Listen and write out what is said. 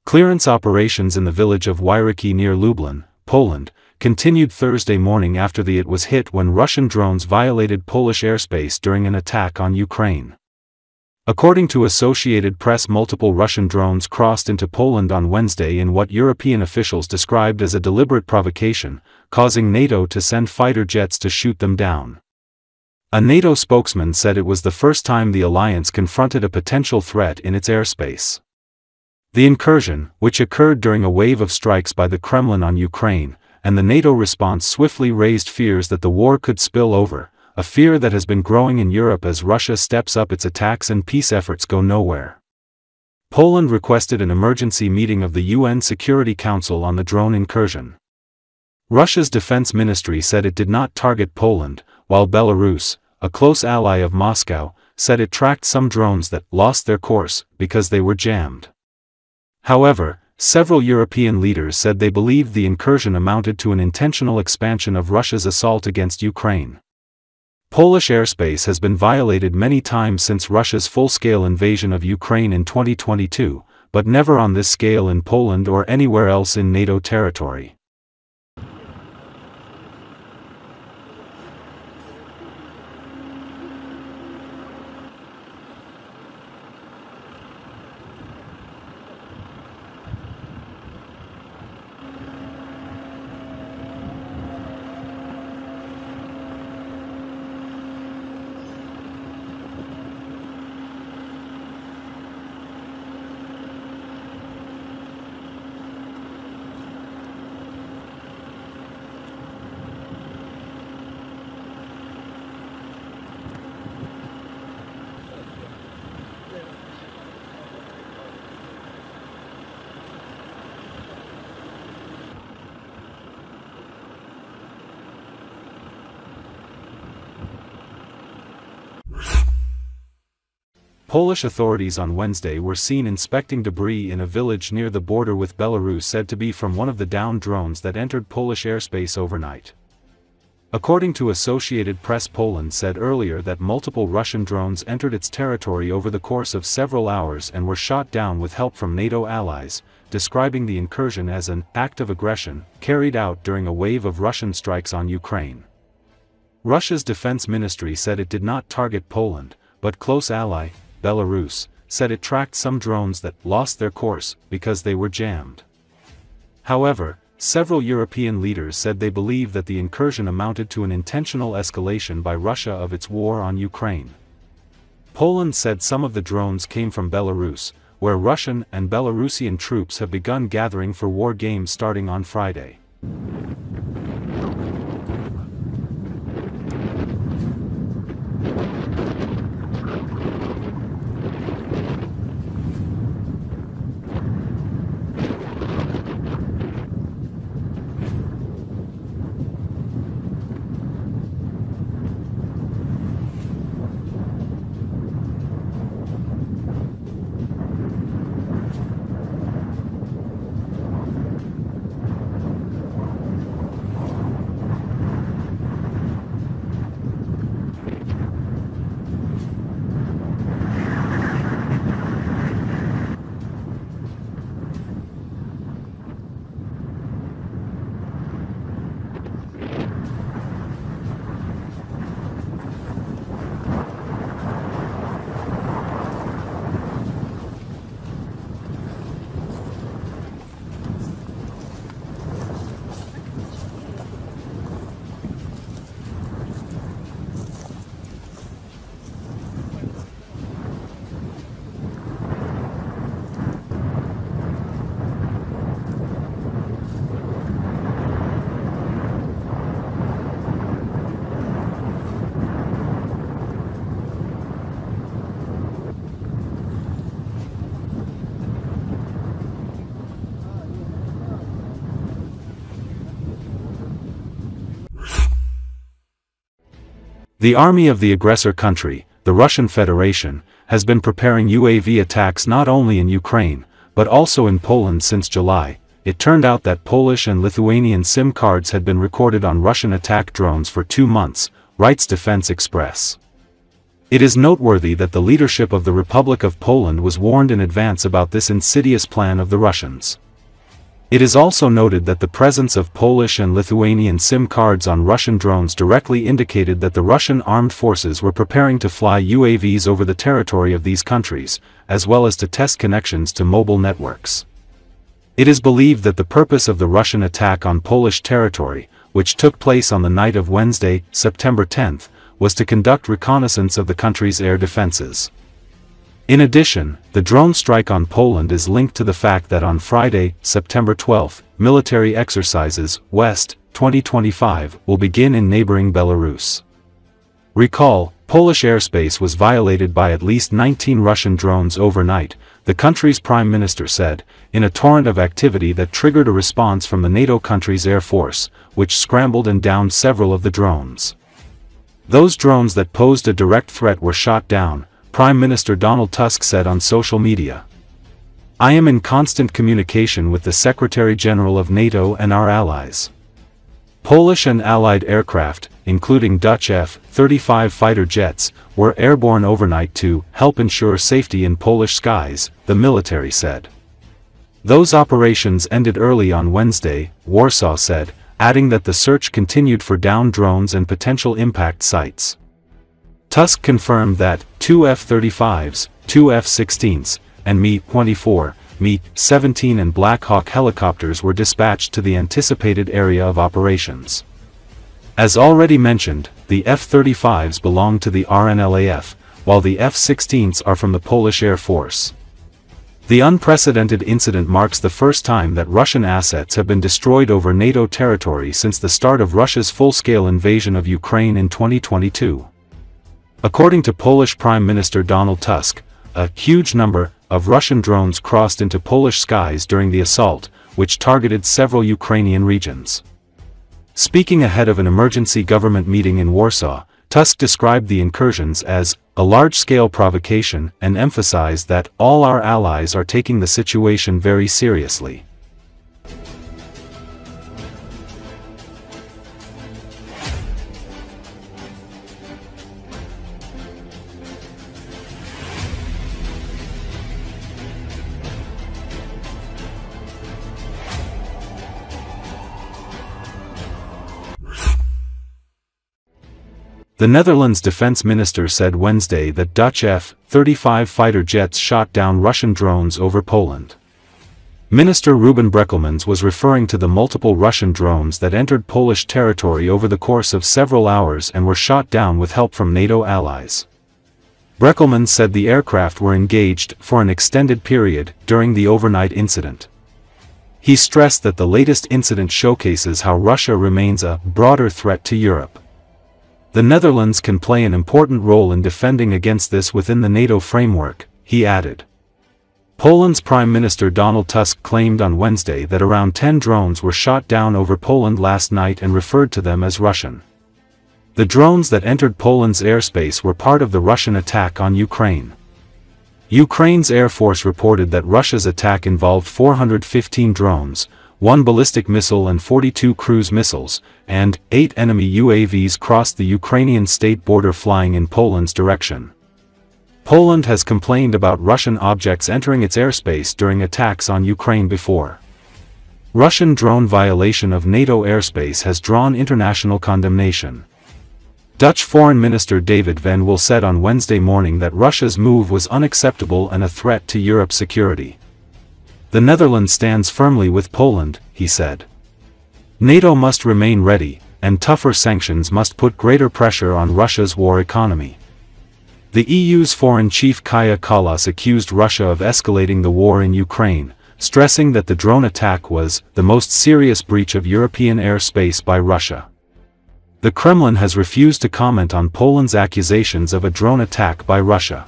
Clearance operations in the village of Wyryki near Lublin, Poland, continued Thursday morning after it was hit when Russian drones violated Polish airspace during an attack on Ukraine. According to Associated Press, multiple Russian drones crossed into Poland on Wednesday in what European officials described as a deliberate provocation, causing NATO to send fighter jets to shoot them down. A NATO spokesman said it was the first time the alliance confronted a potential threat in its airspace. The incursion, which occurred during a wave of strikes by the Kremlin on Ukraine, and the NATO response swiftly raised fears that the war could spill over, a fear that has been growing in Europe as Russia steps up its attacks and peace efforts go nowhere. Poland requested an emergency meeting of the UN Security Council on the drone incursion. Russia's defense ministry said it did not target Poland, while Belarus, a close ally of Moscow, said it tracked some drones that lost their course because they were jammed. However, several European leaders said they believed the incursion amounted to an intentional expansion of Russia's assault against Ukraine. Polish airspace has been violated many times since Russia's full-scale invasion of Ukraine in 2022, but never on this scale in Poland or anywhere else in NATO territory. Polish authorities on Wednesday were seen inspecting debris in a village near the border with Belarus said to be from one of the downed drones that entered Polish airspace overnight. According to Associated Press, Poland said earlier that multiple Russian drones entered its territory over the course of several hours and were shot down with help from NATO allies, describing the incursion as an act of aggression carried out during a wave of Russian strikes on Ukraine. Russia's defense ministry said it did not target Poland, but close ally, Belarus, said it tracked some drones that lost their course because they were jammed. However, several European leaders said they believe that the incursion amounted to an intentional escalation by Russia of its war on Ukraine. Poland said some of the drones came from Belarus, where Russian and Belarusian troops have begun gathering for war games starting on Friday. The army of the aggressor country, the Russian Federation, has been preparing UAV attacks not only in Ukraine, but also in Poland since July. It turned out that Polish and Lithuanian SIM cards had been recorded on Russian attack drones for 2 months, writes Defense Express. It is noteworthy that the leadership of the Republic of Poland was warned in advance about this insidious plan of the Russians. It is also noted that the presence of Polish and Lithuanian SIM cards on Russian drones directly indicated that the Russian armed forces were preparing to fly UAVs over the territory of these countries, as well as to test connections to mobile networks. It is believed that the purpose of the Russian attack on Polish territory, which took place on the night of Wednesday, September 10, was to conduct reconnaissance of the country's air defenses. In addition, the drone strike on Poland is linked to the fact that on Friday, September 12, military exercises, West 2025, will begin in neighboring Belarus. Recall, Polish airspace was violated by at least 19 Russian drones overnight, the country's prime minister said, in a torrent of activity that triggered a response from the NATO country's air force, which scrambled and downed several of the drones. Those drones that posed a direct threat were shot down, Prime Minister Donald Tusk said on social media. I am in constant communication with the Secretary-General of NATO and our allies. Polish and Allied aircraft, including Dutch F-35 fighter jets, were airborne overnight to help ensure safety in Polish skies, the military said. Those operations ended early on Wednesday, Warsaw said, adding that the search continued for downed drones and potential impact sites. Tusk confirmed that 2 F-35s, 2 F-16s, and Mi-24, Mi-17 and Black Hawk helicopters were dispatched to the anticipated area of operations. As already mentioned, the F-35s belong to the RNLAF, while the F-16s are from the Polish Air Force. The unprecedented incident marks the first time that Russian assets have been destroyed over NATO territory since the start of Russia's full-scale invasion of Ukraine in 2022. According to Polish Prime Minister Donald Tusk, a huge number of Russian drones crossed into Polish skies during the assault, which targeted several Ukrainian regions. Speaking ahead of an emergency government meeting in Warsaw, Tusk described the incursions as a large-scale provocation and emphasized that all our allies are taking the situation very seriously. The Netherlands defense minister said Wednesday that Dutch F-35 fighter jets shot down Russian drones over Poland. Minister Ruben Brekelmans was referring to the multiple Russian drones that entered Polish territory over the course of several hours and were shot down with help from NATO allies. Brekelmans said the aircraft were engaged for an extended period during the overnight incident. He stressed that the latest incident showcases how Russia remains a broader threat to Europe. The Netherlands can play an important role in defending against this within the NATO framework, he added. Poland's Prime Minister Donald Tusk claimed on Wednesday that around 10 drones were shot down over Poland last night and referred to them as Russian. The drones that entered Poland's airspace were part of the Russian attack on Ukraine. Ukraine's Air Force reported that Russia's attack involved 415 drones, 1 ballistic missile and 42 cruise missiles, and 8 enemy UAVs crossed the Ukrainian state border flying in Poland's direction. Poland has complained about Russian objects entering its airspace during attacks on Ukraine before. Russian drone violation of NATO airspace has drawn international condemnation. Dutch Foreign Minister David Van Wil said on Wednesday morning that Russia's move was unacceptable and a threat to Europe's security. The Netherlands stands firmly with Poland, he said. NATO must remain ready, and tougher sanctions must put greater pressure on Russia's war economy. The EU's foreign chief Kaja Kallas accused Russia of escalating the war in Ukraine, stressing that the drone attack was the most serious breach of European airspace by Russia. The Kremlin has refused to comment on Poland's accusations of a drone attack by Russia.